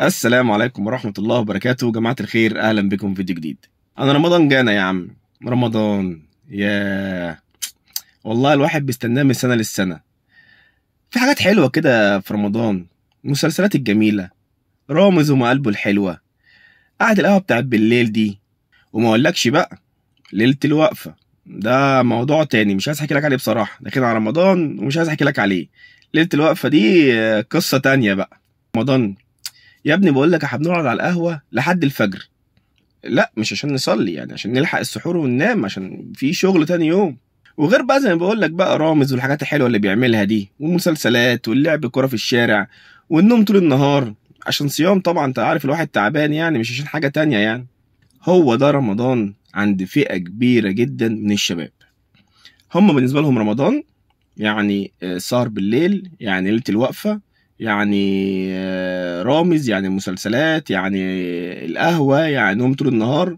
السلام عليكم ورحمة الله وبركاته جماعة الخير، أهلا بكم في فيديو جديد. أنا رمضان جانا يا عم. رمضان يا والله الواحد بيستناه من سنة للسنة. في حاجات حلوة كده في رمضان، المسلسلات الجميلة، رامز وما قلبه الحلوة، قعدة القهوة بتاعت بالليل دي. وما أقولكش بقى ليلة الوقفة، ده موضوع تاني مش عايز أحكي لك عليه بصراحة، داخلين على رمضان ومش عايز أحكي لك عليه. ليلة الوقفة دي قصة تانية بقى. رمضان يا ابني بقول لك احنا بنقعد على القهوة لحد الفجر. لا مش عشان نصلي، يعني عشان نلحق السحور وننام عشان في شغل تاني يوم. وغير بقى زي ما بقول لك بقى رامز والحاجات الحلوه اللي بيعملها دي، والمسلسلات واللعب كرة في الشارع والنوم طول النهار عشان صيام. طبعا انت عارف الواحد تعبان، يعني مش عشان حاجه تانية يعني. هو ده رمضان عند فئه كبيره جدا من الشباب. هم بالنسبه لهم رمضان يعني سهر بالليل، يعني ليله الوقفه، يعني رامز، يعني مسلسلات، يعني القهوه، يعني نوم طول النهار.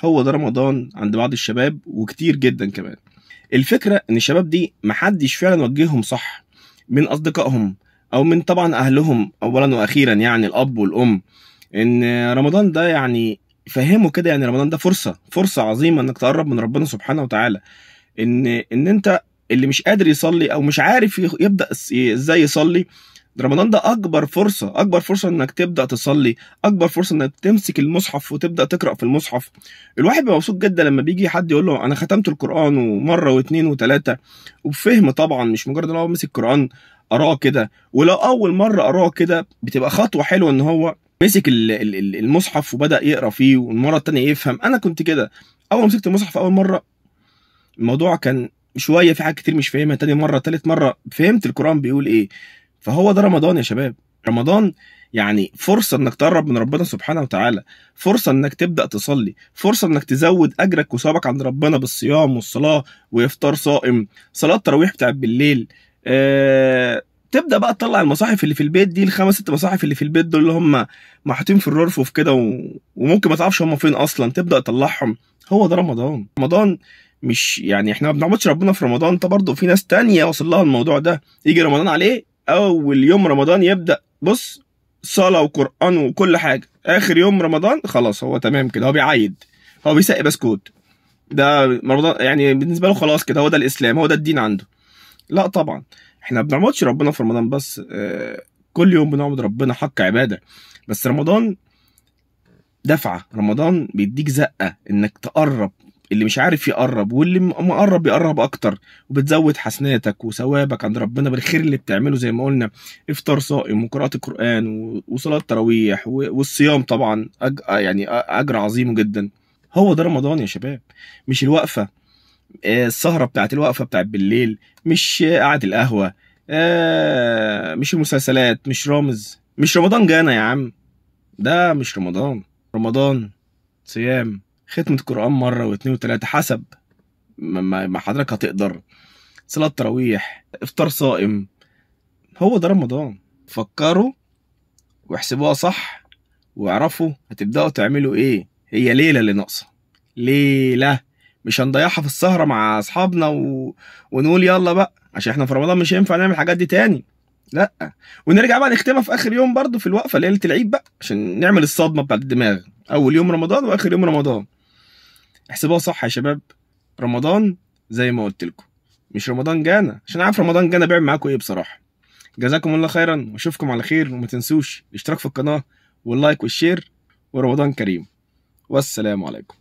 هو ده رمضان عند بعض الشباب وكتير جدا كمان. الفكرة ان الشباب دي محدش فعلا وجههم صح من اصدقائهم او من طبعا اهلهم اولا واخيرا، يعني الاب والام، ان رمضان ده يعني فهموا كده، يعني رمضان ده فرصة عظيمة انك تقرب من ربنا سبحانه وتعالى. ان انت اللي مش قادر يصلي او مش عارف يبدأ ازاي يصلي، رمضان ده اكبر فرصه انك تبدا تصلي، اكبر فرصه انك تمسك المصحف وتبدا تقرا في المصحف. الواحد بيبقى مبسوط جدا لما بيجي حد يقول له انا ختمت القران ومره واثنين وثلاثه وبفهم، طبعا مش مجرد ان هو مسك القران قراه كده. ولو اول مره قراه كده بتبقى خطوه حلوه ان هو مسك المصحف وبدا يقرا فيه، والمره التانيه يفهم. انا كنت كده اول ما مسكت المصحف اول مره، الموضوع كان شويه في حاجات كتير مش فاهمها، تاني مره تالت مره فهمت القران بيقول ايه. فهو ده رمضان يا شباب. رمضان يعني فرصة انك تقرب من ربنا سبحانه وتعالى، فرصة انك تبدأ تصلي، فرصة انك تزود اجرك وثوابك عند ربنا بالصيام والصلاة وافطار صائم، صلاة تراويح بتاعت بالليل. تبدأ بقى تطلع المصاحف اللي في البيت دي، الخمس ست مصاحف اللي في البيت دول اللي هم محطوطين في الرفوف كده وممكن ما تعرفش هم فين اصلا، تبدأ تطلعهم. هو ده رمضان. رمضان مش يعني احنا ما بنعبدش ربنا في رمضان، انت برضه في ناس تانية وصل لها الموضوع ده، يجي رمضان عليه اول يوم رمضان يبدا بص صلاه وقران وكل حاجه، اخر يوم رمضان خلاص هو تمام كده، هو بيعيد، هو بيسقي بسكوت. ده رمضان يعني بالنسبه له خلاص كده، هو ده الاسلام، هو ده الدين عنده. لا طبعا احنا ما بنعبدش ربنا في رمضان بس، كل يوم بنعبد ربنا حق عباده. بس رمضان دفعه، رمضان بيديك زقه انك تقرب، اللي مش عارف يقرب واللي مقرب يقرب اكتر، وبتزود حسناتك وثوابك عند ربنا بالخير اللي بتعمله زي ما قلنا، افطار صائم وقراءة القرآن وصلاة تراويح والصيام طبعا يعني اجر عظيم جدا. هو ده رمضان يا شباب، مش الوقفة، السهرة بتاعت الوقفة بتاعت بالليل، مش قعدة القهوة، مش المسلسلات، مش رامز. مش رمضان جانا يا عم، ده مش رمضان. رمضان صيام، ختمة القرآن مرة واثنين وثلاثة حسب ما حضرتك هتقدر، صلاة تراويح، افطار صائم. هو ده رمضان. فكروا واحسبوها صح واعرفوا هتبدأوا تعملوا ايه. هي ليلة اللي ناقصة، ليلة مش هنضيعها في السهرة مع اصحابنا ونقول يلا بقى عشان احنا في رمضان مش هينفع نعمل الحاجات دي تاني. لا، ونرجع بقى نختمها في اخر يوم برضو في الوقفة ليلة العيد بقى عشان نعمل الصدمة بتاعت الدماغ، اول يوم رمضان واخر يوم رمضان. احسبوها صح يا شباب. رمضان زي ما قلت لكم مش رمضان جانا، عشان عارف رمضان جانا بيعمل معاكم ايه بصراحه. جزاكم الله خيرا واشوفكم على خير، وما تنسوش الاشتراك في القناه واللايك والشير، ورمضان كريم، والسلام عليكم.